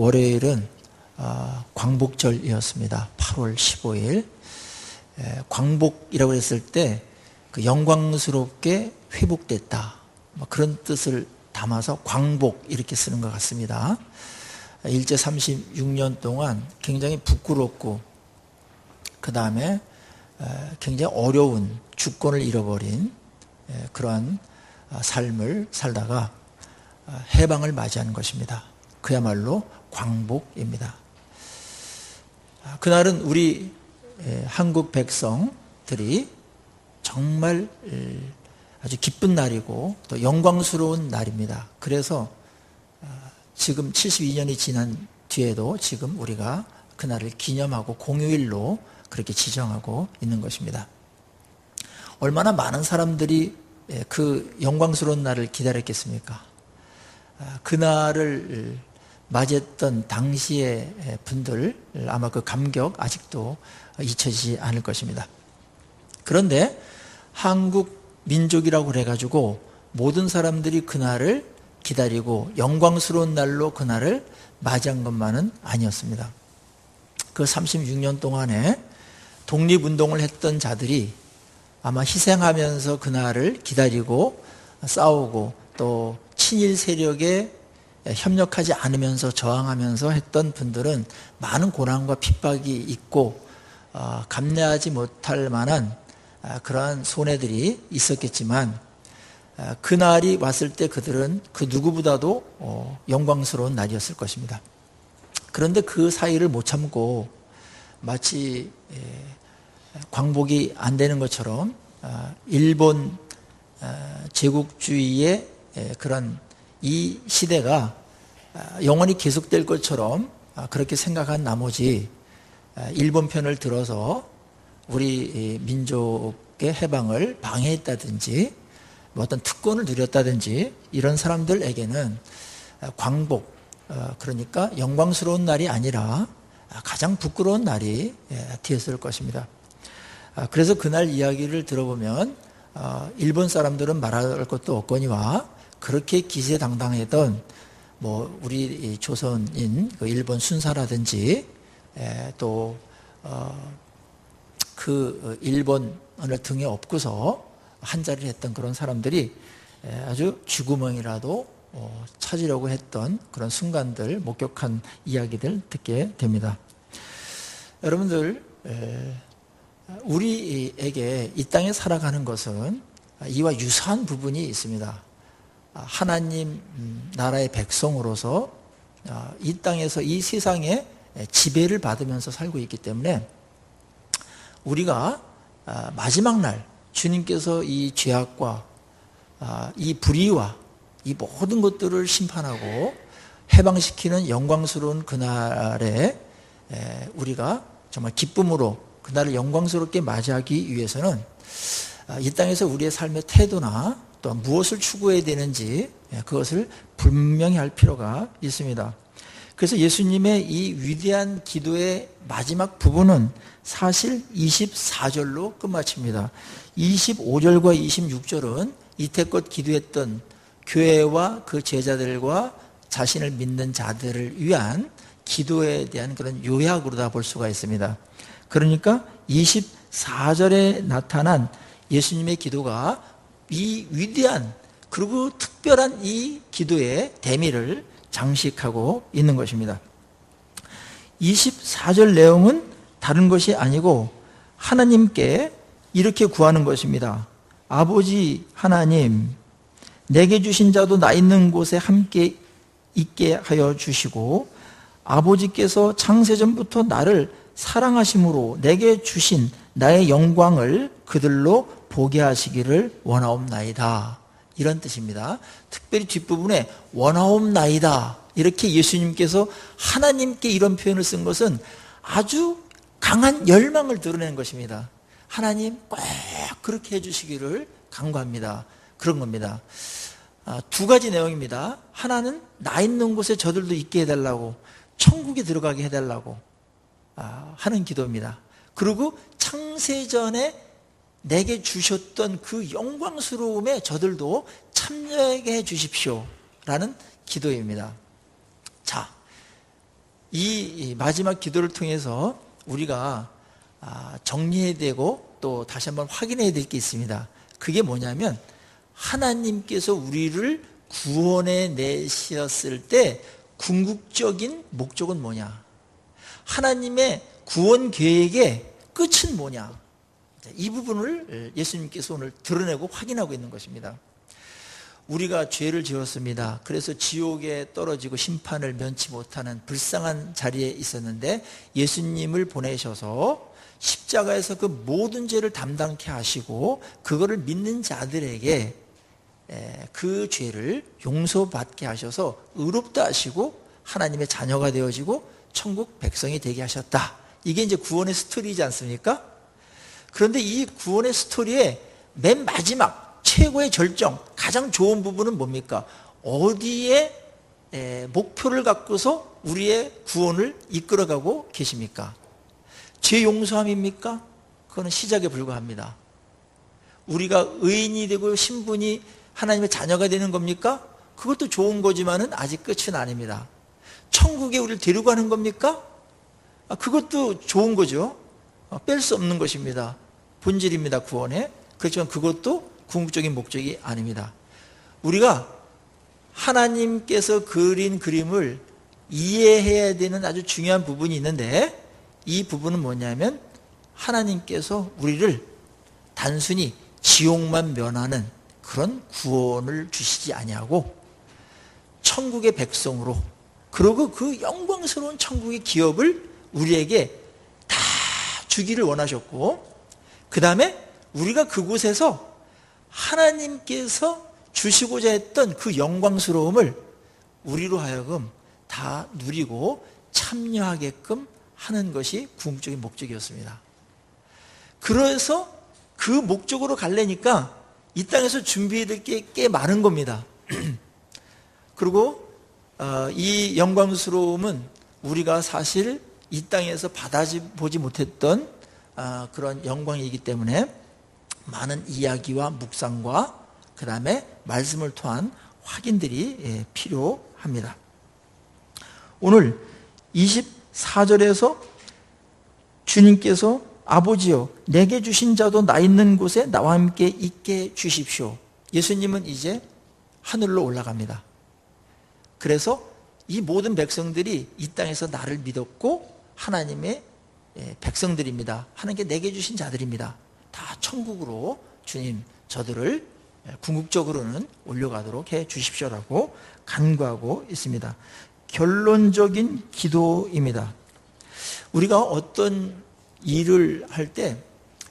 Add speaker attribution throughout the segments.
Speaker 1: 월요일은 광복절이었습니다. 8월 15일. 광복이라고 했을 때 그 영광스럽게 회복됐다, 그런 뜻을 담아서 광복 이렇게 쓰는 것 같습니다. 일제 36년 동안 굉장히 부끄럽고 그 다음에 굉장히 어려운 주권을 잃어버린 그러한 삶을 살다가 해방을 맞이하는 것입니다. 그야말로 광복입니다. 그날은 우리 한국 백성들이 정말 아주 기쁜 날이고 또 영광스러운 날입니다. 그래서 지금 72년이 지난 뒤에도 지금 우리가 그날을 기념하고 공휴일로 그렇게 지정하고 있는 것입니다. 얼마나 많은 사람들이 그 영광스러운 날을 기다렸겠습니까? 그날을 맞이했던 당시의 분들 아마 그 감격 아직도 잊혀지지 않을 것입니다. 그런데 한국 민족이라고 그래가지고 모든 사람들이 그날을 기다리고 영광스러운 날로 그날을 맞이한 것만은 아니었습니다. 그 36년 동안에 독립운동을 했던 자들이 아마 희생하면서 그날을 기다리고 싸우고 또 친일 세력에 협력하지 않으면서 저항하면서 했던 분들은 많은 고난과 핍박이 있고 감내하지 못할 만한 그러한 손해들이 있었겠지만 그날이 왔을 때 그들은 그 누구보다도 영광스러운 날이었을 것입니다. 그런데 그 사이를 못 참고 마치 광복이 안 되는 것처럼 일본 제국주의의 그런 이 시대가 영원히 계속될 것처럼 그렇게 생각한 나머지 일본 편을 들어서 우리 민족의 해방을 방해했다든지 어떤 특권을 누렸다든지 이런 사람들에게는 광복, 그러니까 영광스러운 날이 아니라 가장 부끄러운 날이 되었을 것입니다. 그래서 그날 이야기를 들어보면 일본 사람들은 말할 것도 없거니와 그렇게 기세당당했던 우리 조선인 그 일본 순사라든지 또 그 일본을 등에 업고서 한자리를 했던 그런 사람들이 아주 쥐구멍이라도 찾으려고 했던 그런 순간들, 목격한 이야기들 듣게 됩니다. 여러분들, 우리에게 이 땅에 살아가는 것은 이와 유사한 부분이 있습니다. 하나님 나라의 백성으로서 이 땅에서 이 세상에 지배를 받으면서 살고 있기 때문에 우리가 마지막 날 주님께서 이 죄악과 이 불의와 이 모든 것들을 심판하고 해방시키는 영광스러운 그날에 우리가 정말 기쁨으로 그날을 영광스럽게 맞이하기 위해서는 이 땅에서 우리의 삶의 태도나 또 무엇을 추구해야 되는지 그것을 분명히 할 필요가 있습니다. 그래서 예수님의 이 위대한 기도의 마지막 부분은 사실 24절로 끝마칩니다. 25절과 26절은 이태껏 기도했던 교회와 그 제자들과 자신을 믿는 자들을 위한 기도에 대한 그런 요약으로 다 볼 수가 있습니다. 그러니까 24절에 나타난 예수님의 기도가 이 위대한 그리고 특별한 이 기도의 대미를 장식하고 있는 것입니다. 24절 내용은 다른 것이 아니고 하나님께 이렇게 구하는 것입니다. 아버지 하나님, 내게 주신 자도 나 있는 곳에 함께 있게 하여 주시고 아버지께서 창세전부터 나를 사랑하심으로 내게 주신 나의 영광을 그들로 보게 하시기를 원하옵나이다. 이런 뜻입니다. 특별히 뒷부분에 원하옵나이다 이렇게 예수님께서 하나님께 이런 표현을 쓴 것은 아주 강한 열망을 드러내는 것입니다. 하나님 꼭 그렇게 해주시기를 간구합니다. 그런 겁니다. 두 가지 내용입니다. 하나는 나 있는 곳에 저들도 있게 해달라고, 천국에 들어가게 해달라고 하는 기도입니다. 그리고 창세전에 내게 주셨던 그 영광스러움에 저들도 참여하게 해 주십시오 라는 기도입니다. 자, 이 마지막 기도를 통해서 우리가 정리해야 되고 또 다시 한번 확인해야 될 게 있습니다. 그게 뭐냐면 하나님께서 우리를 구원해 내셨을 때 궁극적인 목적은 뭐냐? 하나님의 구원 계획의 끝은 뭐냐? 이 부분을 예수님께서 오늘 드러내고 확인하고 있는 것입니다. 우리가 죄를 지었습니다. 그래서 지옥에 떨어지고 심판을 면치 못하는 불쌍한 자리에 있었는데 예수님을 보내셔서 십자가에서 그 모든 죄를 담당케 하시고 그거를 믿는 자들에게 그 죄를 용서받게 하셔서 의롭다 하시고 하나님의 자녀가 되어지고 천국 백성이 되게 하셨다. 이게 이제 구원의 스토리이지 않습니까? 그런데 이 구원의 스토리의 맨 마지막 최고의 절정, 가장 좋은 부분은 뭡니까? 어디에 목표를 갖고서 우리의 구원을 이끌어가고 계십니까? 죄 용서함입니까? 그거는 시작에 불과합니다. 우리가 의인이 되고 신분이 하나님의 자녀가 되는 겁니까? 그것도 좋은 거지만은 아직 끝은 아닙니다. 천국에 우리를 데리고 가는 겁니까? 그것도 좋은 거죠. 뺄 수 없는 것입니다. 본질입니다, 구원에. 그렇지만 그것도 궁극적인 목적이 아닙니다. 우리가 하나님께서 그린 그림을 이해해야 되는 아주 중요한 부분이 있는데 이 부분은 뭐냐면 하나님께서 우리를 단순히 지옥만 면하는 그런 구원을 주시지 아니하고 천국의 백성으로 그리고 그 영광스러운 천국의 기업을 우리에게 다 주기를 원하셨고 그 다음에 우리가 그곳에서 하나님께서 주시고자 했던 그 영광스러움을 우리로 하여금 다 누리고 참여하게끔 하는 것이 궁극적인 목적이었습니다. 그래서 그 목적으로 가려니까 이 땅에서 준비해야 될 게 꽤 많은 겁니다. 그리고 이 영광스러움은 우리가 사실 이 땅에서 받아보지 못했던 그런 영광이기 때문에 많은 이야기와 묵상과 그 다음에 말씀을 통한 확인들이 필요합니다. 오늘 24절에서 주님께서 아버지여 내게 주신 자도 나 있는 곳에 나와 함께 있게 주십시오. 예수님은 이제 하늘로 올라갑니다. 그래서 이 모든 백성들이 이 땅에서 나를 믿었고 하나님의 백성들입니다. 하나님께 내게 주신 자들입니다. 다 천국으로 주님 저들을 궁극적으로는 올려가도록 해 주십시오라고 간구하고 있습니다. 결론적인 기도입니다. 우리가 어떤 일을 할 때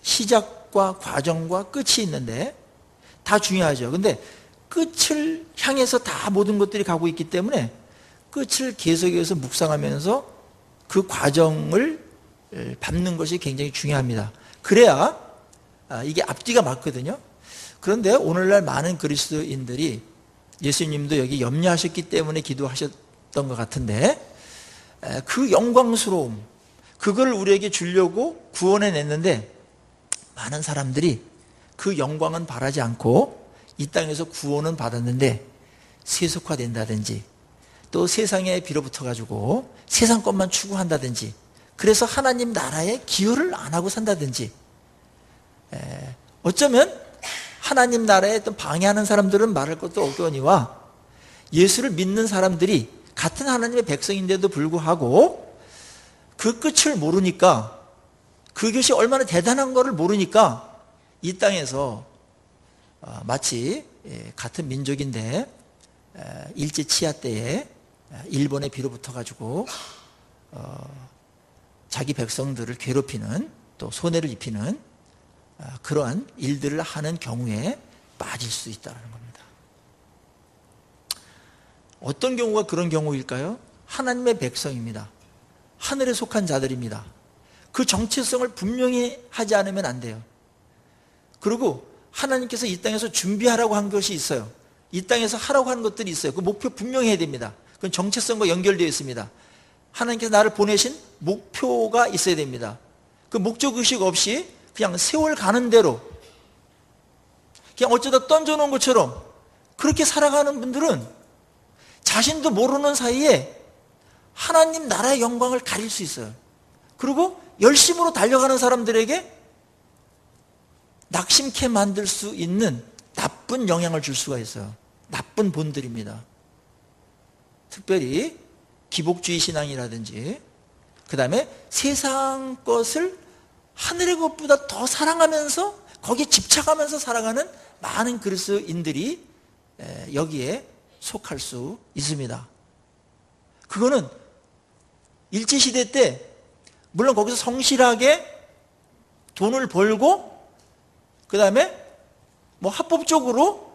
Speaker 1: 시작과 과정과 끝이 있는데 다 중요하죠. 근데 끝을 향해서 다 모든 것들이 가고 있기 때문에 끝을 계속해서 묵상하면서 그 과정을 밟는 것이 굉장히 중요합니다. 그래야 이게 앞뒤가 맞거든요. 그런데 오늘날 많은 그리스도인들이 예수님도 여기 염려하셨기 때문에 기도하셨던 것 같은데 그 영광스러움 그걸 우리에게 주려고 구원해 냈는데 많은 사람들이 그 영광은 바라지 않고 이 땅에서 구원은 받았는데 세속화된다든지 또 세상에 빌어붙어 가지고 세상 것만 추구한다든지 그래서 하나님 나라에 기여를 안 하고 산다든지 어쩌면 하나님 나라에 어떤 방해하는 사람들은 말할 것도 없거니와 예수를 믿는 사람들이 같은 하나님의 백성인데도 불구하고 그 끝을 모르니까 그것이 얼마나 대단한 것을 모르니까 이 땅에서 마치 같은 민족인데 일제 치하 때에 일본에 빌어붙어 가지고 자기 백성들을 괴롭히는 또 손해를 입히는 그러한 일들을 하는 경우에 빠질 수 있다는 겁니다. 어떤 경우가 그런 경우일까요? 하나님의 백성입니다. 하늘에 속한 자들입니다. 그 정체성을 분명히 하지 않으면 안 돼요. 그리고 하나님께서 이 땅에서 준비하라고 한 것이 있어요. 이 땅에서 하라고 하는 것들이 있어요. 그 목표 분명히 해야 됩니다. 그건 정체성과 연결되어 있습니다. 하나님께서 나를 보내신 목표가 있어야 됩니다. 그 목적의식 없이 그냥 세월 가는 대로 그냥 어쩌다 던져놓은 것처럼 그렇게 살아가는 분들은 자신도 모르는 사이에 하나님 나라의 영광을 가릴 수 있어요. 그리고 열심으로 달려가는 사람들에게 낙심케 만들 수 있는 나쁜 영향을 줄 수가 있어요. 나쁜 본들입니다. 특별히 기복주의 신앙이라든지, 그 다음에 세상 것을 하늘의 것보다 더 사랑하면서 거기에 집착하면서 살아가는 많은 그리스도인들이 여기에 속할 수 있습니다. 그거는 일제시대 때 물론 거기서 성실하게 돈을 벌고 그 다음에 뭐 합법적으로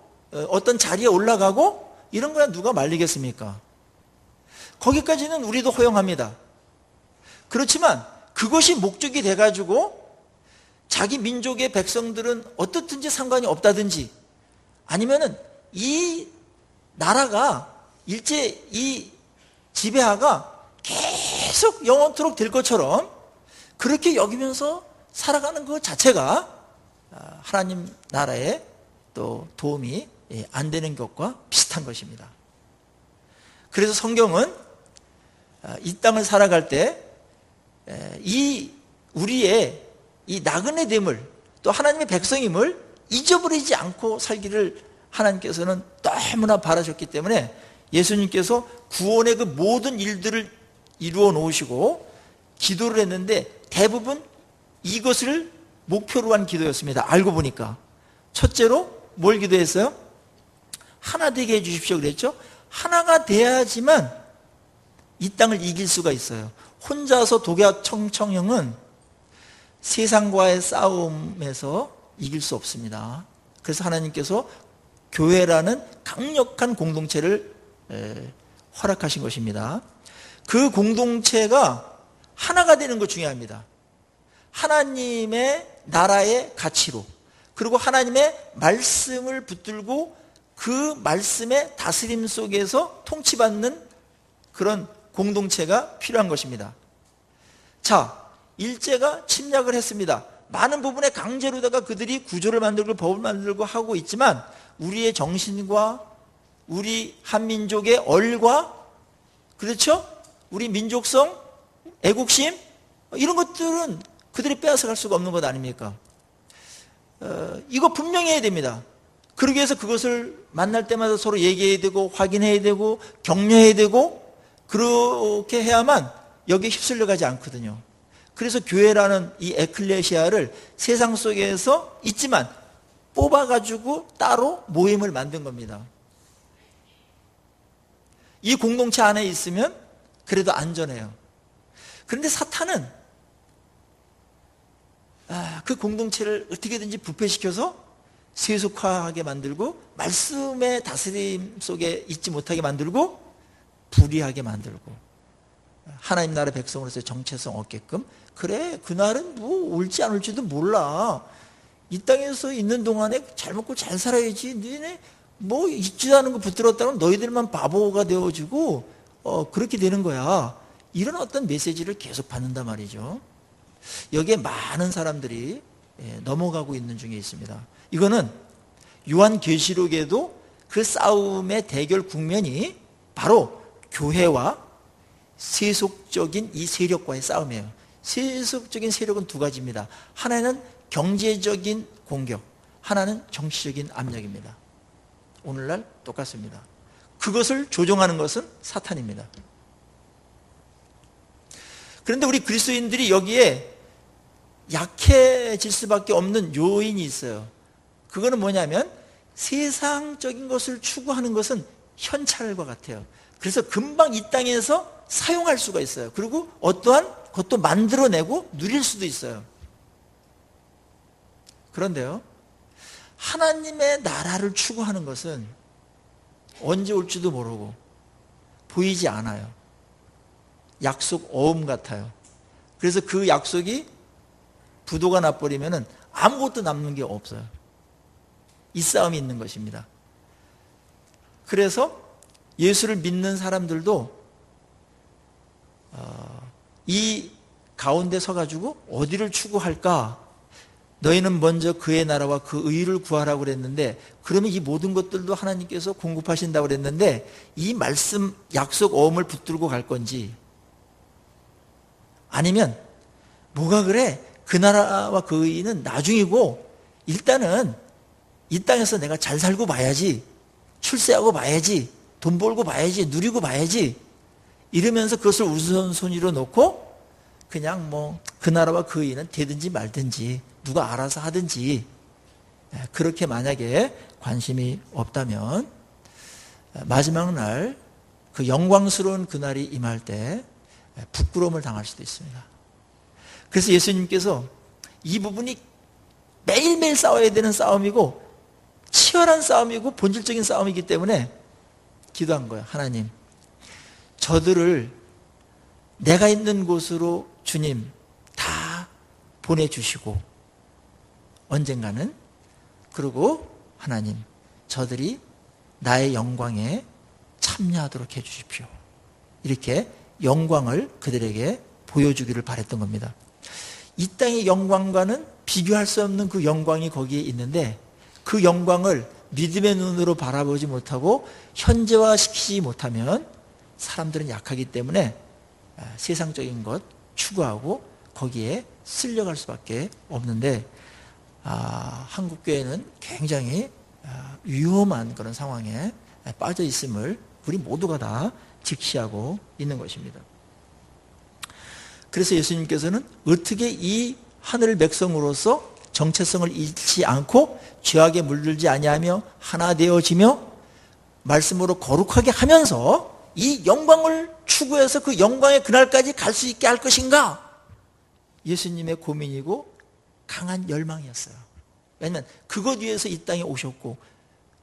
Speaker 1: 어떤 자리에 올라가고 이런 거야 누가 말리겠습니까? 거기까지는 우리도 허용합니다. 그렇지만 그것이 목적이 돼가지고 자기 민족의 백성들은 어떻든지 상관이 없다든지, 아니면은 이 나라가 일제 이 지배하가 계속 영원토록 될 것처럼 그렇게 여기면서 살아가는 것 자체가 하나님 나라에 또 도움이 안 되는 것과 비슷한 것입니다. 그래서 성경은 이 땅을 살아갈 때 이 우리의 이 나그네 됨을, 또 하나님의 백성임을 잊어버리지 않고 살기를 하나님께서는 너무나 바라셨기 때문에 예수님께서 구원의 그 모든 일들을 이루어 놓으시고 기도를 했는데 대부분 이것을 목표로 한 기도였습니다. 알고 보니까 첫째로 뭘 기도했어요? 하나 되게 해주십시오 그랬죠. 하나가 돼야지만 이 땅을 이길 수가 있어요. 혼자서 독야청청형은 세상과의 싸움에서 이길 수 없습니다. 그래서 하나님께서 교회라는 강력한 공동체를 허락하신 것입니다. 그 공동체가 하나가 되는 것 중요합니다. 하나님의 나라의 가치로, 그리고 하나님의 말씀을 붙들고 그 말씀의 다스림 속에서 통치받는 그런 공동체가 필요한 것입니다. 자, 일제가 침략을 했습니다. 많은 부분에 강제로다가 그들이 구조를 만들고 법을 만들고 하고 있지만 우리의 정신과 우리 한민족의 얼과, 그렇죠? 우리 민족성, 애국심, 이런 것들은 그들이 빼앗아갈 수가 없는 것 아닙니까? 이거 분명히 해야 됩니다. 그러기 위해서 그것을 만날 때마다 서로 얘기해야 되고 확인해야 되고 격려해야 되고, 그렇게 해야만 여기에 휩쓸려 가지 않거든요. 그래서 교회라는 이 에클레시아를 세상 속에서 있지만 뽑아가지고 따로 모임을 만든 겁니다. 이 공동체 안에 있으면 그래도 안전해요. 그런데 사탄은 그 공동체를 어떻게든지 부패시켜서 세속화하게 만들고 말씀의 다스림 속에 있지 못하게 만들고 불의하게 만들고 하나님 나라 백성으로서의 정체성 없게끔, 그래 그날은 뭐 올지 안 올지도 몰라, 이 땅에서 있는 동안에 잘 먹고 잘 살아야지, 너희네 뭐 있지도 않은 거 붙들었다면 너희들만 바보가 되어지고 그렇게 되는 거야, 이런 어떤 메시지를 계속 받는단 말이죠. 여기에 많은 사람들이 넘어가고 있는 중에 있습니다. 이거는 요한계시록에도 그 싸움의 대결 국면이 바로 교회와 세속적인 이 세력과의 싸움이에요. 세속적인 세력은 두 가지입니다. 하나는 경제적인 공격, 하나는 정치적인 압력입니다. 오늘날 똑같습니다. 그것을 조종하는 것은 사탄입니다. 그런데 우리 그리스도인들이 여기에 약해질 수밖에 없는 요인이 있어요. 그거는 뭐냐면 세상적인 것을 추구하는 것은 현찰과 같아요. 그래서 금방 이 땅에서 사용할 수가 있어요. 그리고 어떠한 것도 만들어내고 누릴 수도 있어요. 그런데요, 하나님의 나라를 추구하는 것은 언제 올지도 모르고 보이지 않아요. 약속 어음 같아요. 그래서 그 약속이 부도가 나버리면 아무것도 남는 게 없어요. 이 싸움이 있는 것입니다. 그래서 예수를 믿는 사람들도 이 가운데 서가지고 어디를 추구할까? 너희는 먼저 그의 나라와 그 의를 구하라고 그랬는데, 그러면 이 모든 것들도 하나님께서 공급하신다고 그랬는데 이 말씀 약속 어음을 붙들고 갈 건지, 아니면 뭐가 그래? 그 나라와 그 의는 나중이고 일단은 이 땅에서 내가 잘 살고 봐야지, 출세하고 봐야지, 돈 벌고 봐야지, 누리고 봐야지 이러면서 그것을 우선순위로 놓고 그냥 뭐 그 나라와 그 의는 되든지 말든지 누가 알아서 하든지, 그렇게 만약에 관심이 없다면 마지막 날 그 영광스러운 그날이 임할 때 부끄러움을 당할 수도 있습니다. 그래서 예수님께서 이 부분이 매일매일 싸워야 되는 싸움이고 치열한 싸움이고 본질적인 싸움이기 때문에 기도한 거예요. 하나님, 저들을 내가 있는 곳으로 주님 다 보내주시고 언젠가는, 그리고 하나님, 저들이 나의 영광에 참여하도록 해주십시오. 이렇게 영광을 그들에게 보여주기를 바랬던 겁니다. 이 땅의 영광과는 비교할 수 없는 그 영광이 거기에 있는데 그 영광을 믿음의 눈으로 바라보지 못하고 현재화시키지 못하면 사람들은 약하기 때문에 세상적인 것 추구하고 거기에 쓸려갈 수밖에 없는데, 한국교회는 굉장히 위험한 그런 상황에 빠져 있음을 우리 모두가 다 직시하고 있는 것입니다. 그래서 예수님께서는 어떻게 이 하늘 백성으로서 정체성을 잃지 않고 죄악에 물들지 아니하며 하나 되어지며 말씀으로 거룩하게 하면서 이 영광을 추구해서 그 영광의 그날까지 갈 수 있게 할 것인가? 예수님의 고민이고 강한 열망이었어요. 왜냐하면 그것 위해서 이 땅에 오셨고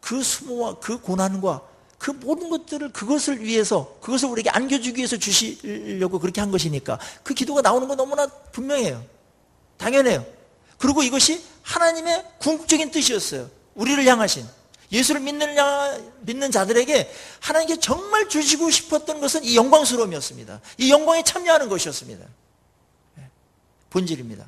Speaker 1: 그 수모와 그 고난과 그 모든 것들을 그것을 위해서, 그것을 우리에게 안겨주기 위해서 주시려고 그렇게 한 것이니까 그 기도가 나오는 건 너무나 분명해요. 당연해요. 그리고 이것이 하나님의 궁극적인 뜻이었어요. 우리를 향하신, 예수를 믿는 자들에게 하나님께 정말 주시고 싶었던 것은 이 영광스러움이었습니다. 이 영광에 참여하는 것이었습니다. 본질입니다.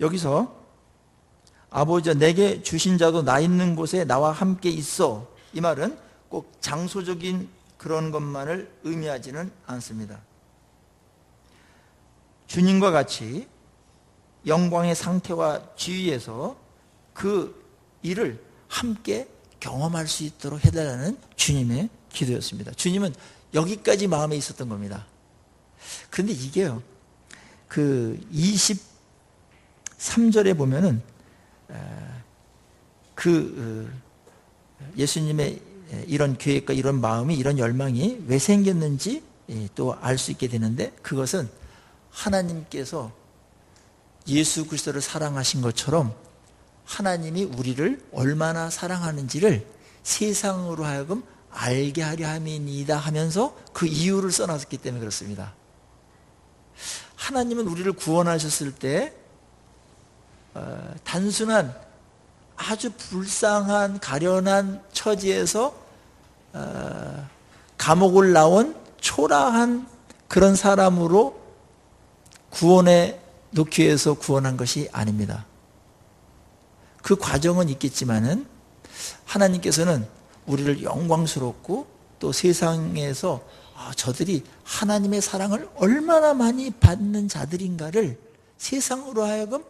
Speaker 1: 여기서 아버지여 내게 주신 자도 나 있는 곳에 나와 함께 있어, 이 말은 꼭 장소적인 그런 것만을 의미하지는 않습니다. 주님과 같이 영광의 상태와 지위에서 그 일을 함께 경험할 수 있도록 해달라는 주님의 기도였습니다. 주님은 여기까지 마음에 있었던 겁니다. 그런데 이게요, 그 23절에 보면은 예수님의 이런 계획과 이런 마음이, 이런 열망이 왜 생겼는지 또 알 수 있게 되는데, 그것은 하나님께서 예수 그리스도를 사랑하신 것처럼 하나님이 우리를 얼마나 사랑하는지를 세상으로 하여금 알게 하려 함이니이다 하면서 그 이유를 써놨기 때문에 그렇습니다. 하나님은 우리를 구원하셨을 때 단순한 아주 불쌍한 가련한 처지에서 감옥을 나온 초라한 그런 사람으로 구원에 놓기 위해서 구원한 것이 아닙니다. 그 과정은 있겠지만은 하나님께서는 우리를 영광스럽고 또 세상에서 저들이 하나님의 사랑을 얼마나 많이 받는 자들인가를 세상으로 하여금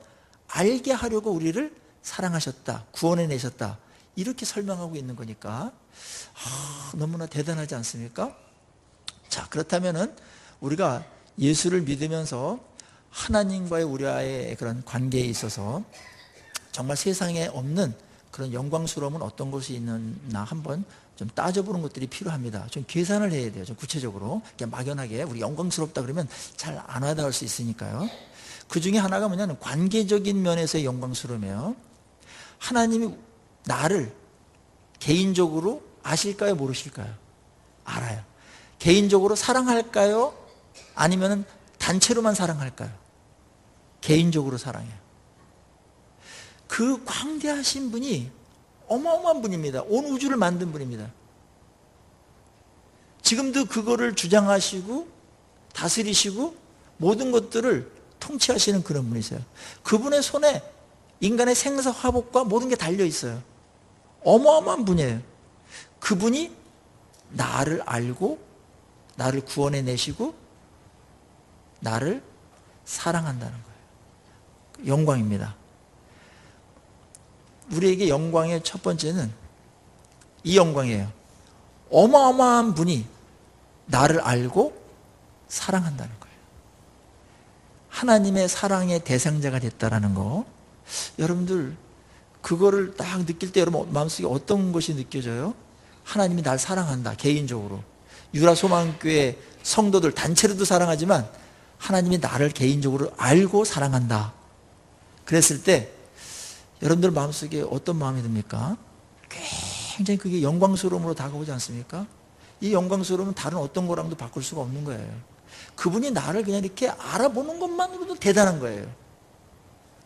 Speaker 1: 알게 하려고 우리를 사랑하셨다, 구원해내셨다, 이렇게 설명하고 있는 거니까 너무나 대단하지 않습니까? 자, 그렇다면은 우리가 예수를 믿으면서 하나님과의 우리와의 그런 관계에 있어서 정말 세상에 없는 그런 영광스러움은 어떤 것이 있나 한번 좀 따져보는 것들이 필요합니다. 좀 계산을 해야 돼요. 좀 구체적으로. 그냥 막연하게 우리 영광스럽다 그러면 잘 안 와닿을 수 있으니까요. 그 중에 하나가 뭐냐면 관계적인 면에서의 영광스러움이에요. 하나님이 나를 개인적으로 아실까요? 모르실까요? 알아요. 개인적으로 사랑할까요? 아니면 단체로만 사랑할까요? 개인적으로 사랑해요. 그 광대하신 분이 어마어마한 분입니다. 온 우주를 만든 분입니다. 지금도 그거를 주장하시고 다스리시고 모든 것들을 통치하시는 그런 분이세요. 그분의 손에 인간의 생사화복과 모든 게 달려 있어요. 어마어마한 분이에요. 그분이 나를 알고 나를 구원해 내시고 나를 사랑한다는 거예요. 영광입니다. 우리에게 영광의 첫 번째는 이 영광이에요. 어마어마한 분이 나를 알고 사랑한다는 거예요. 하나님의 사랑의 대상자가 됐다라는 거. 여러분들 그거를 딱 느낄 때 여러분 마음속에 어떤 것이 느껴져요? 하나님이 날 사랑한다. 개인적으로. 유라소망교회 성도들 단체로도 사랑하지만 하나님이 나를 개인적으로 알고 사랑한다. 그랬을 때 여러분들 마음속에 어떤 마음이 듭니까? 굉장히 그게 영광스러움으로 다가오지 않습니까? 이 영광스러움은 다른 어떤 거랑도 바꿀 수가 없는 거예요. 그분이 나를 그냥 이렇게 알아보는 것만으로도 대단한 거예요.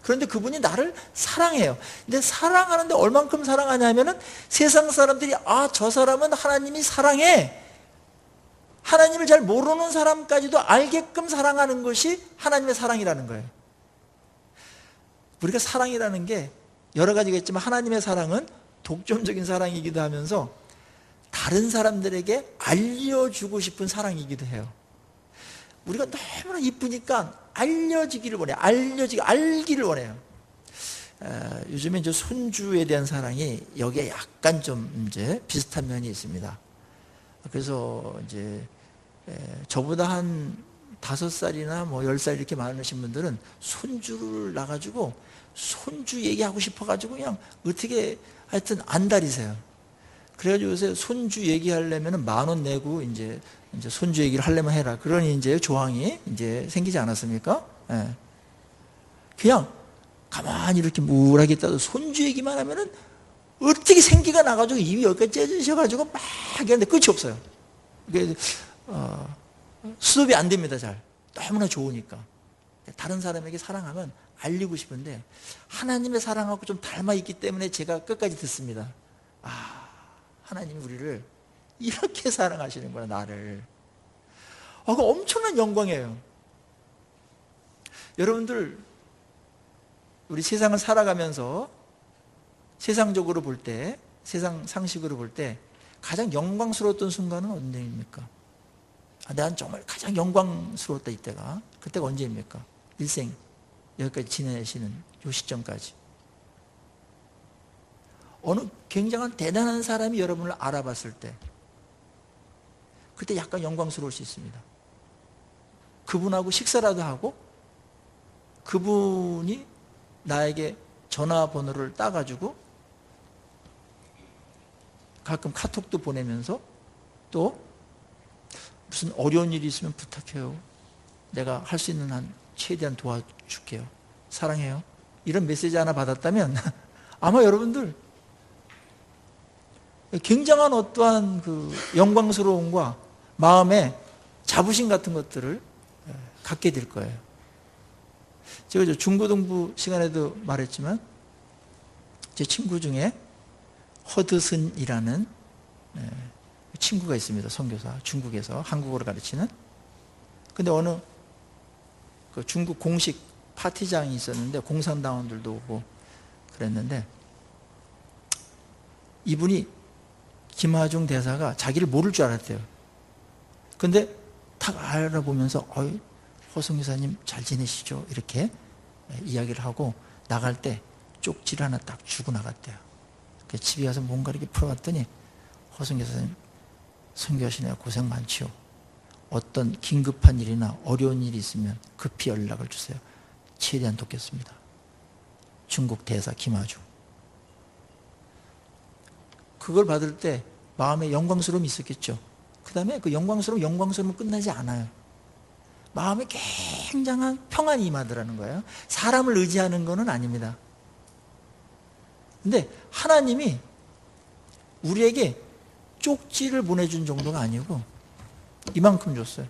Speaker 1: 그런데 그분이 나를 사랑해요. 근데 사랑하는데 얼만큼 사랑하냐면은 세상 사람들이 저 사람은 하나님이 사랑해. 하나님을 잘 모르는 사람까지도 알게끔 사랑하는 것이 하나님의 사랑이라는 거예요. 우리가 사랑이라는 게 여러 가지가 있지만 하나님의 사랑은 독점적인 사랑이기도 하면서 다른 사람들에게 알려주고 싶은 사랑이기도 해요. 우리가 너무나 이쁘니까 알려지기를 원해요. 알기를 원해요. 요즘에 이제 손주에 대한 사랑이 여기에 약간 좀 이제 비슷한 면이 있습니다. 그래서 이제 저보다 한 5살이나 뭐 10살 이렇게 많으신 분들은 손주를 낳아가지고 손주 얘기하고 싶어가지고 그냥 어떻게 하여튼 안달이세요. 그래가지고 요새 손주 얘기하려면 10,000원 내고 이제 손주 얘기를 하려면 해라. 그러니 이제 조항이 이제 생기지 않았습니까? 예. 그냥 가만히 이렇게 무울하게 있다도 손주 얘기만 하면은 어떻게 생기가 나가지고 입이 여기까지 째지셔가지고 막 하는데 끝이 없어요. 수습이 안 됩니다, 잘. 너무나 좋으니까. 다른 사람에게 사랑하면 알리고 싶은데 하나님의 사랑하고 좀 닮아 있기 때문에 제가 끝까지 듣습니다. 하나님이 우리를 이렇게 사랑하시는구나, 나를. 그거 엄청난 영광이에요. 여러분들, 우리 세상을 살아가면서 세상적으로 볼 때, 세상 상식으로 볼 때 가장 영광스러웠던 순간은 언제입니까? 난 정말 가장 영광스러웠다, 이때가. 그때가 언제입니까? 일생 여기까지 지내시는 요 시점까지. 어느 굉장한 대단한 사람이 여러분을 알아봤을 때 그때 약간 영광스러울 수 있습니다. 그분하고 식사라도 하고 그분이 나에게 전화번호를 따가지고 가끔 카톡도 보내면서 또 무슨 어려운 일이 있으면 부탁해요. 내가 할 수 있는 한 최대한 도와줄게요. 사랑해요. 이런 메시지 하나 받았다면 아마 여러분들 굉장한 어떠한 그 영광스러움과 마음의 자부심 같은 것들을 갖게 될 거예요. 제가 중고등부 시간에도 말했지만 제 친구 중에 허드슨이라는 친구가 있습니다. 선교사. 중국에서 한국어를 가르치는. 근데 어느 그 중국 공식 파티장이 있었는데 공산당원들도 오고 그랬는데 이분이 김하중 대사가 자기를 모를 줄 알았대요. 근데 탁 알아보면서 허성교사님 잘 지내시죠? 이렇게 이야기를 하고 나갈 때 쪽지를 하나 딱 주고 나갔대요. 집에 가서 뭔가 이렇게 풀어봤더니 허성교사님 선교하시느라 고생 많지요. 어떤 긴급한 일이나 어려운 일이 있으면 급히 연락을 주세요. 최대한 돕겠습니다. 중국 대사 김하중. 그걸 받을 때 마음에 영광스러움이 있었겠죠. 그 다음에 그 영광스러움은 끝나지 않아요. 마음에 굉장한 평안이 임하더라는 거예요. 사람을 의지하는 것은 아닙니다. 근데 하나님이 우리에게 쪽지를 보내준 정도가 아니고 이만큼 줬어요.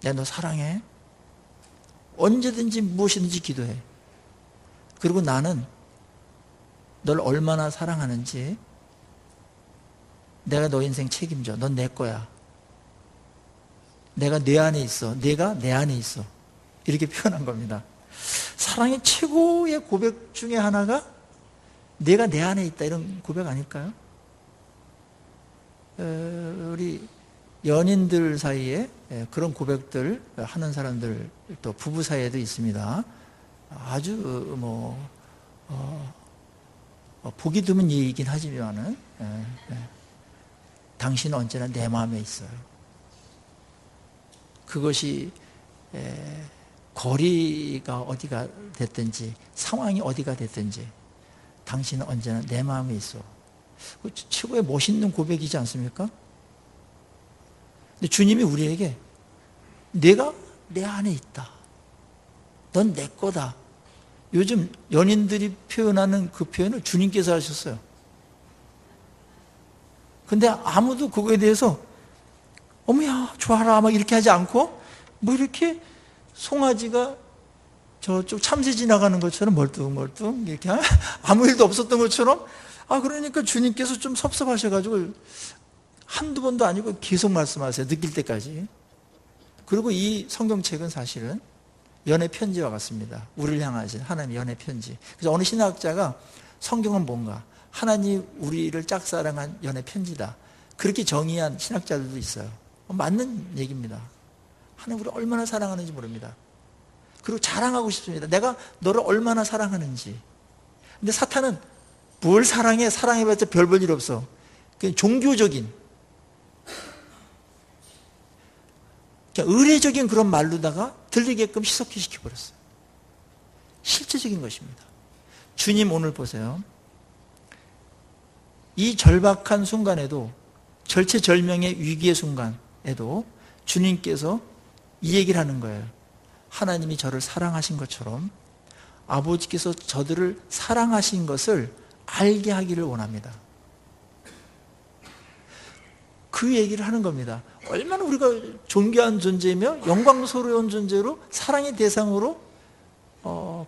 Speaker 1: 내가 너 사랑해. 언제든지 무엇이든지 기도해. 그리고 나는 널 얼마나 사랑하는지 내가 너 인생 책임져. 넌 내 거야. 내가 내 안에 있어. 내가 내 안에 있어. 이렇게 표현한 겁니다. 사랑의 최고의 고백 중에 하나가 내가 내 안에 있다, 이런 고백 아닐까요? 우리 연인들 사이에 그런 고백들 하는 사람들 또 부부 사이에도 있습니다. 아주 보기 드문 얘기이긴 하지만은 당신은 언제나 내 마음에 있어요. 그것이 거리가 어디가 됐든지 상황이 어디가 됐든지 당신은 언제나 내 마음에 있어. 최고의 멋있는 고백이지 않습니까? 근데 주님이 우리에게 내가 내 안에 있다, 넌 내 거다. 요즘 연인들이 표현하는 그 표현을 주님께서 하셨어요. 근데 아무도 그거에 대해서 어머야 좋아라 막 이렇게 하지 않고 뭐 이렇게 송아지가 저쪽 참새 지나가는 것처럼 멀뚱멀뚱 이렇게 아무 일도 없었던 것처럼, 그러니까 주님께서 좀 섭섭하셔가지고 한두 번도 아니고 계속 말씀하세요. 느낄 때까지. 그리고 이 성경책은 사실은 연애 편지와 같습니다. 우리를 향하신 하나님의 연애 편지. 그래서 어느 신학자가 성경은 뭔가? 하나님 우리를 짝사랑한 연애 편지다, 그렇게 정의한 신학자들도 있어요. 맞는 얘기입니다. 하나님 우리를 얼마나 사랑하는지 모릅니다. 그리고 자랑하고 싶습니다. 내가 너를 얼마나 사랑하는지. 근데 사탄은 뭘 사랑해? 사랑해봤자 별 볼 일 없어. 그냥 종교적인, 그냥 의례적인 그런 말로다가 들리게끔 희석시켜버렸어요. 실제적인 것입니다. 주님 오늘 보세요. 이 절박한 순간에도, 절체절명의 위기의 순간에도 주님께서 이 얘기를 하는 거예요. 하나님이 저를 사랑하신 것처럼 아버지께서 저들을 사랑하신 것을 알게 하기를 원합니다. 그 얘기를 하는 겁니다. 얼마나 우리가 존귀한 존재이며 영광스러운 존재로 사랑의 대상으로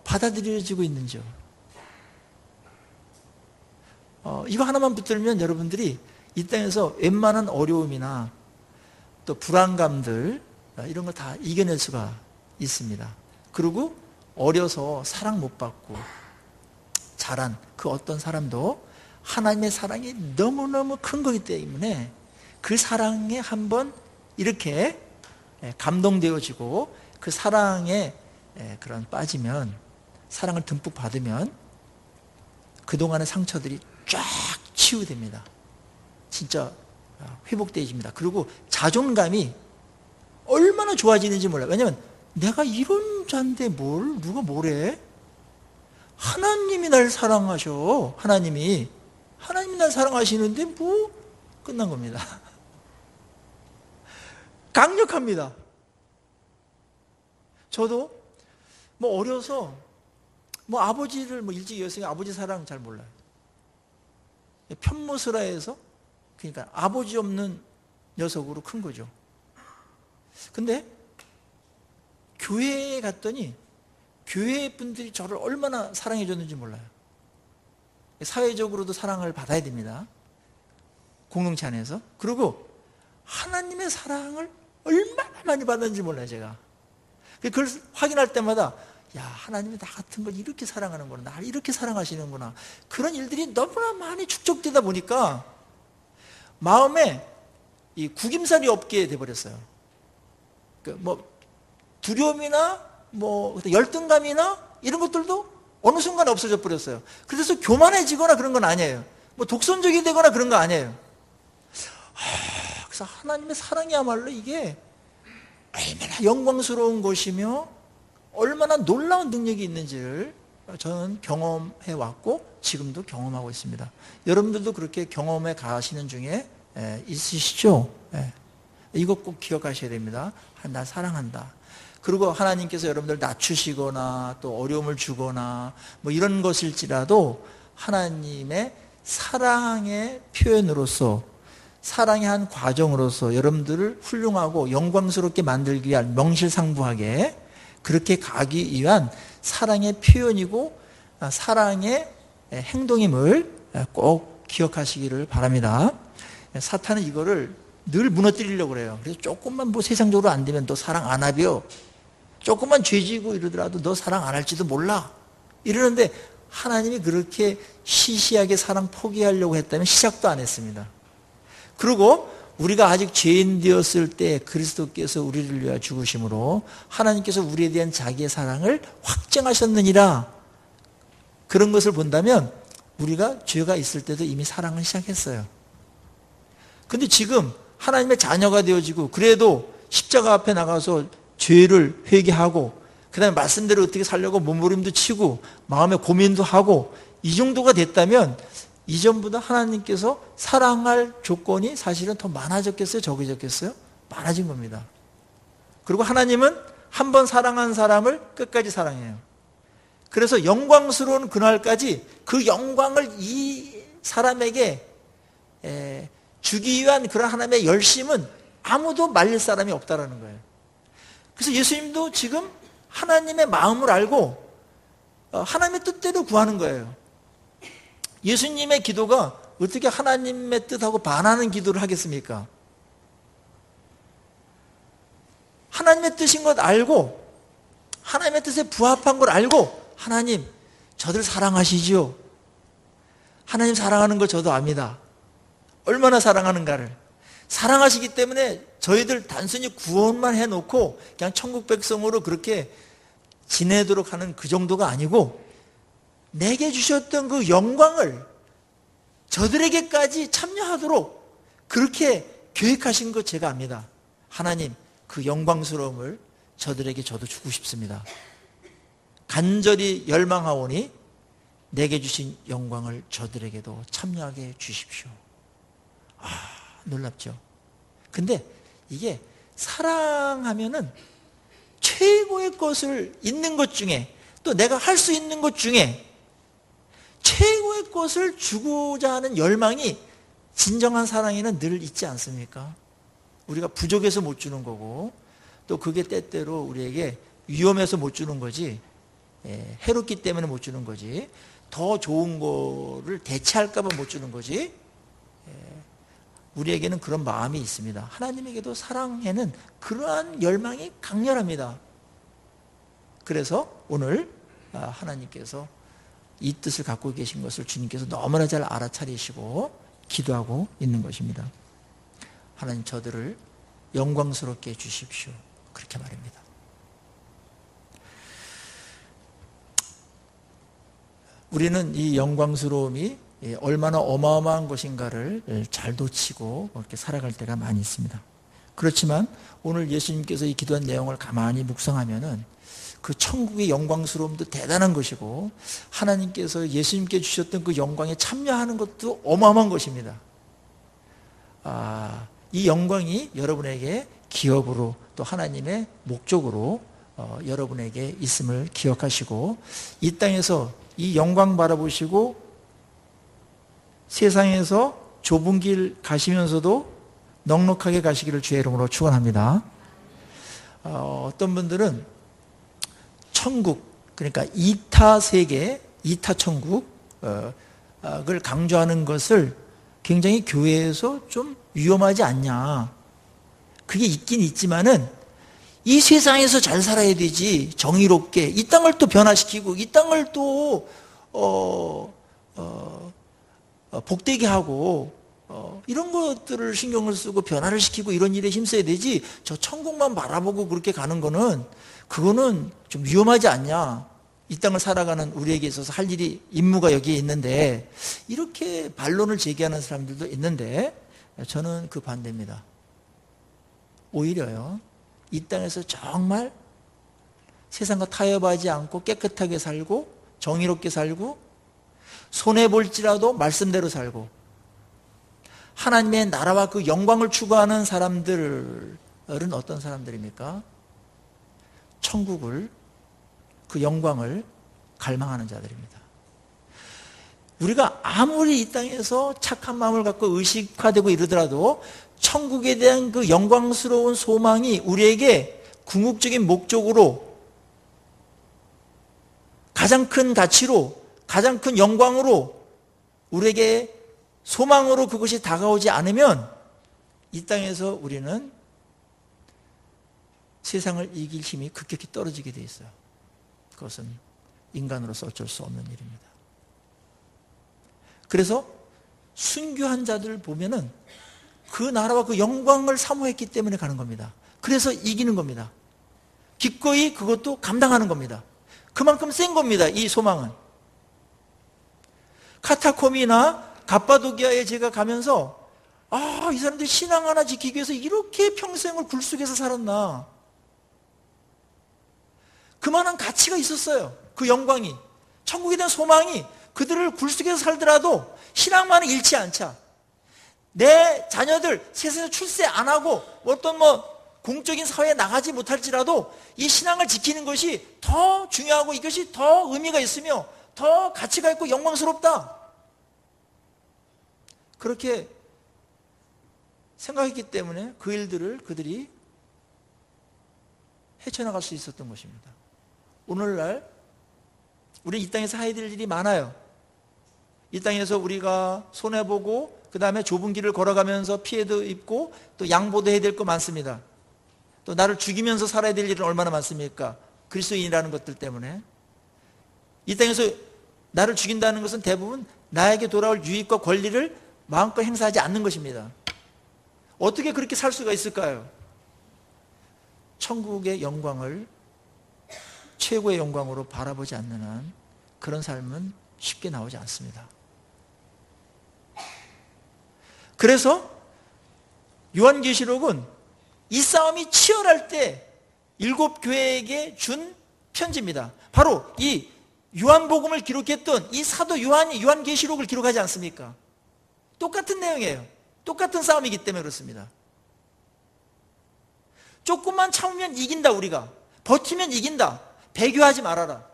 Speaker 1: 받아들여지고 있는지요. 이거 하나만 붙들면 여러분들이 이 땅에서 웬만한 어려움이나 또 불안감들 이런 거 다 이겨낼 수가 있습니다. 그리고 어려서 사랑 못 받고 자란 그 어떤 사람도 하나님의 사랑이 너무너무 큰 거기 때문에 그 사랑에 한번 이렇게 감동되어지고 그 사랑에 그런 빠지면, 사랑을 듬뿍 받으면 그동안의 상처들이 쫙 치유됩니다. 진짜 회복되어집니다. 그리고 자존감이 얼마나 좋아지는지 몰라요. 왜냐하면 내가 이런 자인데 누가 뭐래? 하나님이 날 사랑하셔. 하나님이 날 사랑하시는데 뭐 끝난 겁니다. 강력합니다. 저도 어려서 아버지를 일찍 여성이 아버지 사랑 잘 몰라요. 편모스라해서, 그러니까 아버지 없는 녀석으로 큰 거죠. 근데 교회에 갔더니 교회 분들이 저를 얼마나 사랑해 줬는지 몰라요. 사회적으로도 사랑을 받아야 됩니다. 공동체 안에서. 그리고 하나님의 사랑을 얼마나 많이 받았는지 몰라요, 제가. 그걸 확인할 때마다 하나님이 나 같은 걸 이렇게 사랑하는구나, 나를 이렇게 사랑하시는구나, 그런 일들이 너무나 많이 축적되다 보니까 마음에 이 구김살이 없게 돼버렸어요. 두려움이나 열등감이나 이런 것들도 어느 순간 없어져 버렸어요. 그래서 교만해지거나 그런 건 아니에요. 독선적이 되거나 그런 거 아니에요. 그래서 하나님의 사랑이야말로 이게 얼마나 영광스러운 것이며 얼마나 놀라운 능력이 있는지를 저는 경험해 왔고 지금도 경험하고 있습니다. 여러분들도 그렇게 경험해 가시는 중에 있으시죠? 이거 꼭 기억하셔야 됩니다. 나 사랑한다. 그리고 하나님께서 여러분들 낮추시거나 또 어려움을 주거나 이런 것일지라도 하나님의 사랑의 표현으로서, 사랑의 한 과정으로서 여러분들을 훌륭하고 영광스럽게 만들기 위한, 명실상부하게 그렇게 가기 위한 사랑의 표현이고 사랑의 행동임을 꼭 기억하시기를 바랍니다. 사탄은 이거를 늘 무너뜨리려고 그래요. 그래서 조금만 세상적으로 안 되면 또 사랑 안 하bio. 조금만 죄지고 이러더라도 너 사랑 안 할지도 몰라. 이러는데 하나님이 그렇게 시시하게 사랑 포기하려고 했다면 시작도 안 했습니다. 그리고 우리가 아직 죄인 되었을 때 그리스도께서 우리를 위하여 죽으심으로 하나님께서 우리에 대한 자기의 사랑을 확증하셨느니라. 그런 것을 본다면 우리가 죄가 있을 때도 이미 사랑을 시작했어요. 근데 지금 하나님의 자녀가 되어지고 그래도 십자가 앞에 나가서 죄를 회개하고 그 다음에 말씀대로 어떻게 살려고 몸부림도 치고 마음의 고민도 하고 이 정도가 됐다면 이전보다 하나님께서 사랑할 조건이 사실은 더 많아졌겠어요? 적어졌겠어요? 많아진 겁니다. 그리고 하나님은 한 번 사랑한 사람을 끝까지 사랑해요. 그래서 영광스러운 그날까지 그 영광을 이 사람에게 주기 위한 그런 하나님의 열심은 아무도 말릴 사람이 없다라는 거예요. 그래서 예수님도 지금 하나님의 마음을 알고 하나님의 뜻대로 구하는 거예요. 예수님의 기도가 어떻게 하나님의 뜻하고 반하는 기도를 하겠습니까? 하나님의 뜻인 것 알고 하나님의 뜻에 부합한 걸 알고 하나님 저들 사랑하시지요. 하나님 사랑하는 걸 저도 압니다. 얼마나 사랑하는가를. 사랑하시기 때문에 저희들 단순히 구원만 해놓고 그냥 천국 백성으로 그렇게 지내도록 하는 그 정도가 아니고 내게 주셨던 그 영광을 저들에게까지 참여하도록 그렇게 계획하신 것 제가 압니다. 하나님 그 영광스러움을 저들에게 저도 주고 싶습니다. 간절히 열망하오니 내게 주신 영광을 저들에게도 참여하게 주십시오. 놀랍죠. 근데 이게 사랑하면은 최고의 것을 있는 것 중에 또 내가 할 수 있는 것 중에 최고의 것을 주고자 하는 열망이 진정한 사랑에는 늘 있지 않습니까? 우리가 부족해서 못 주는 거고 또 그게 때때로 우리에게 위험해서 못 주는 거지 해롭기 때문에 못 주는 거지 더 좋은 거를 대체할까 봐 못 주는 거지 우리에게는 그런 마음이 있습니다. 하나님에게도 사랑에는 그러한 열망이 강렬합니다. 그래서 오늘 하나님께서 이 뜻을 갖고 계신 것을 주님께서 너무나 잘 알아차리시고 기도하고 있는 것입니다. 하나님 저들을 영광스럽게 해주십시오. 그렇게 말입니다. 우리는 이 영광스러움이 얼마나 어마어마한 것인가를 잘 놓치고 그렇게 살아갈 때가 많이 있습니다. 그렇지만 오늘 예수님께서 이 기도한 내용을 가만히 묵상하면은 그 천국의 영광스러움도 대단한 것이고 하나님께서 예수님께 주셨던 그 영광에 참여하는 것도 어마어마한 것입니다. 이 영광이 여러분에게 기업으로 또 하나님의 목적으로 여러분에게 있음을 기억하시고 이 땅에서 이 영광 바라보시고 세상에서 좁은 길 가시면서도 넉넉하게 가시기를 주의 이름으로 축원합니다. 어떤 분들은 천국, 그러니까 이타 세계, 이타 천국을 강조하는 것을 굉장히 교회에서 좀 위험하지 않냐. 그게 있긴 있지만은 이 세상에서 잘 살아야 되지. 정의롭게. 이 땅을 또 변화시키고 이 땅을 또 복되게 하고 이런 것들을 신경을 쓰고 변화를 시키고 이런 일에 힘써야 되지. 저 천국만 바라보고 그렇게 가는 거는 그거는 좀 위험하지 않냐. 이 땅을 살아가는 우리에게 있어서 할 일이 임무가 여기에 있는데 이렇게 반론을 제기하는 사람들도 있는데 저는 그 반대입니다. 오히려요. 이 땅에서 정말 세상과 타협하지 않고 깨끗하게 살고 정의롭게 살고 손해볼지라도 말씀대로 살고 하나님의 나라와 그 영광을 추구하는 사람들은 어떤 사람들입니까? 천국을 그 영광을 갈망하는 자들입니다. 우리가 아무리 이 땅에서 착한 마음을 갖고 의식화되고 이러더라도 천국에 대한 그 영광스러운 소망이 우리에게 궁극적인 목적으로 가장 큰 가치로 가장 큰 영광으로 우리에게 소망으로 그것이 다가오지 않으면 이 땅에서 우리는 세상을 이길 힘이 급격히 떨어지게 돼 있어요. 그것은 인간으로서 어쩔 수 없는 일입니다. 그래서 순교한 자들 보면은 그 나라와 그 영광을 사모했기 때문에 가는 겁니다. 그래서 이기는 겁니다. 기꺼이 그것도 감당하는 겁니다. 그만큼 센 겁니다. 이 소망은. 카타콤이나 갑바도기아에 제가 가면서 이 사람들이 신앙 하나 지키기 위해서 이렇게 평생을 굴속에서 살았나. 그만한 가치가 있었어요. 그 영광이. 천국에 대한 소망이 그들을 굴속에서 살더라도 신앙만은 잃지 않자. 내 자녀들 세상에서 출세 안 하고 어떤 공적인 사회에 나가지 못할지라도 이 신앙을 지키는 것이 더 중요하고 이것이 더 의미가 있으며 더 가치가 있고 영광스럽다. 그렇게 생각했기 때문에 그 일들을 그들이 헤쳐나갈 수 있었던 것입니다. 오늘날 우리 이 땅에서 해야 될 일이 많아요. 이 땅에서 우리가 손해보고 그 다음에 좁은 길을 걸어가면서 피해도 입고 또 양보도 해야 될 거 많습니다. 또 나를 죽이면서 살아야 될 일은 얼마나 많습니까? 그리스도인이라는 것들 때문에. 이 땅에서 나를 죽인다는 것은 대부분 나에게 돌아올 유익과 권리를 마음껏 행사하지 않는 것입니다. 어떻게 그렇게 살 수가 있을까요? 천국의 영광을 최고의 영광으로 바라보지 않는 한 그런 삶은 쉽게 나오지 않습니다. 그래서 요한계시록은 이 싸움이 치열할 때 7 교회에게 준 편지입니다. 바로 이 요한복음을 기록했던 이 사도 요한이 요한계시록을 기록하지 않습니까? 똑같은 내용이에요. 똑같은 싸움이기 때문에 그렇습니다. 조금만 참으면 이긴다. 우리가 버티면 이긴다. 배교하지 말아라.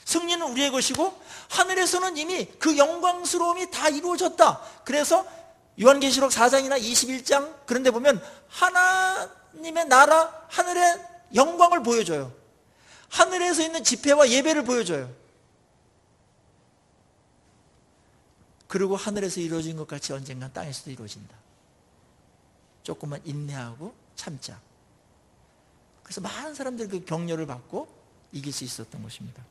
Speaker 1: 승리는 우리의 것이고 하늘에서는 이미 그 영광스러움이 다 이루어졌다. 그래서 요한계시록 4장이나 21장 그런 데 보면 하나님의 나라, 하늘의 영광을 보여줘요. 하늘에서 있는 집회와 예배를 보여줘요. 그리고 하늘에서 이루어진 것 같이 언젠간 땅에서도 이루어진다. 조금만 인내하고 참자. 그래서 많은 사람들이 그 격려를 받고 이길 수 있었던 것입니다.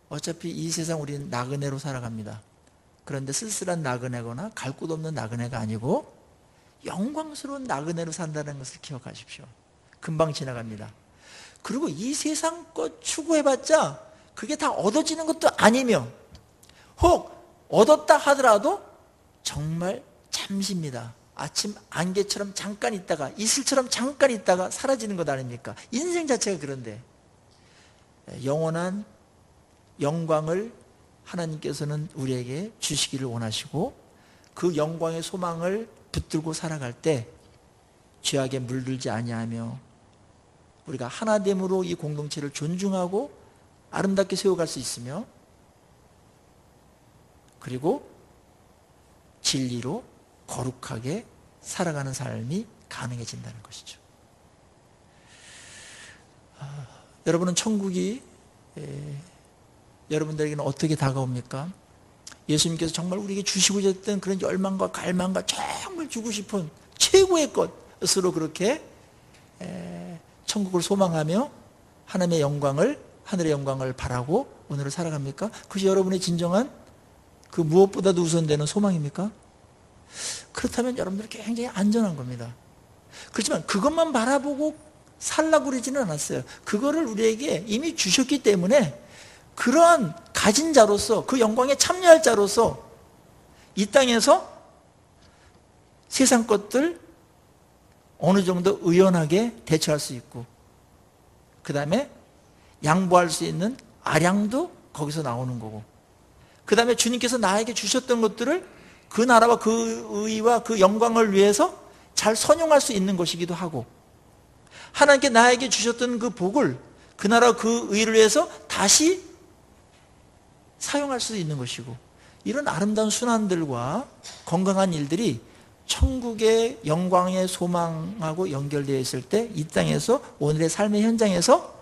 Speaker 1: 어차피 이 세상 우리는 나그네로 살아갑니다. 그런데 쓸쓸한 나그네거나 갈 곳 없는 나그네가 아니고 영광스러운 나그네로 산다는 것을 기억하십시오. 금방 지나갑니다. 그리고 이 세상 것 추구해봤자 그게 다 얻어지는 것도 아니며 혹 얻었다 하더라도 정말 잠시입니다. 아침 안개처럼 잠깐 있다가 이슬처럼 잠깐 있다가 사라지는 것 아닙니까? 인생 자체가 그런데 영원한 영광을 하나님께서는 우리에게 주시기를 원하시고 그 영광의 소망을 붙들고 살아갈 때 죄악에 물들지 아니하며 우리가 하나됨으로 이 공동체를 존중하고 아름답게 세워갈 수 있으며 그리고 진리로 거룩하게 살아가는 삶이 가능해진다는 것이죠. 여러분은 천국이 여러분들에게는 어떻게 다가옵니까? 예수님께서 정말 우리에게 주시고자 했던 그런 열망과 갈망과 정말 주고 싶은 최고의 것으로 그렇게 천국을 소망하며 하나님의 영광을, 하늘의 영광을 바라고 오늘을 살아갑니까? 그것이 여러분의 진정한 그 무엇보다도 우선되는 소망입니까? 그렇다면 여러분들은 굉장히 안전한 겁니다. 그렇지만 그것만 바라보고 살라고 그러지는 않았어요. 그거를 우리에게 이미 주셨기 때문에 그러한 가진 자로서 그 영광에 참여할 자로서 이 땅에서 세상 것들 어느 정도 의연하게 대처할 수 있고 그 다음에 양보할 수 있는 아량도 거기서 나오는 거고 그 다음에 주님께서 나에게 주셨던 것들을 그 나라와 그 의와 그 영광을 위해서 잘 선용할 수 있는 것이기도 하고 하나님께 나에게 주셨던 그 복을 그 나라와 그 의를 위해서 다시 사용할 수 있는 것이고 이런 아름다운 순환들과 건강한 일들이 천국의 영광의 소망하고 연결되어 있을 때 이 땅에서 오늘의 삶의 현장에서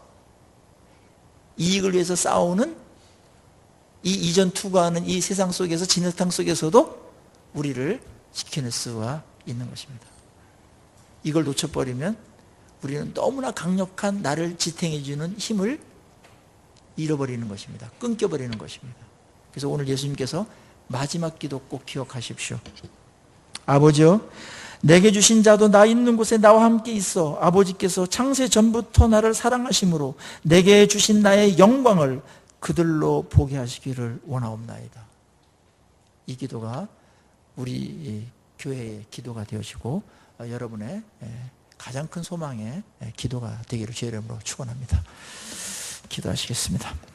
Speaker 1: 이익을 위해서 싸우는 이 이전 투구하는 이 세상 속에서 진흙탕 속에서도 우리를 지켜낼 수가 있는 것입니다. 이걸 놓쳐버리면 우리는 너무나 강력한 나를 지탱해 주는 힘을 잃어버리는 것입니다. 끊겨버리는 것입니다. 그래서 오늘 예수님께서 마지막 기도 꼭 기억하십시오. 아버지여, 내게 주신 자도 나 있는 곳에 나와 함께 있어 아버지께서 창세 전부터 나를 사랑하심으로 내게 주신 나의 영광을 그들로 보게 하시기를 원하옵나이다. 이 기도가 우리 교회의 기도가 되어지고 여러분의 가장 큰 소망의 기도가 되기를 주의 이름으로 축원합니다. 기도하시겠습니다.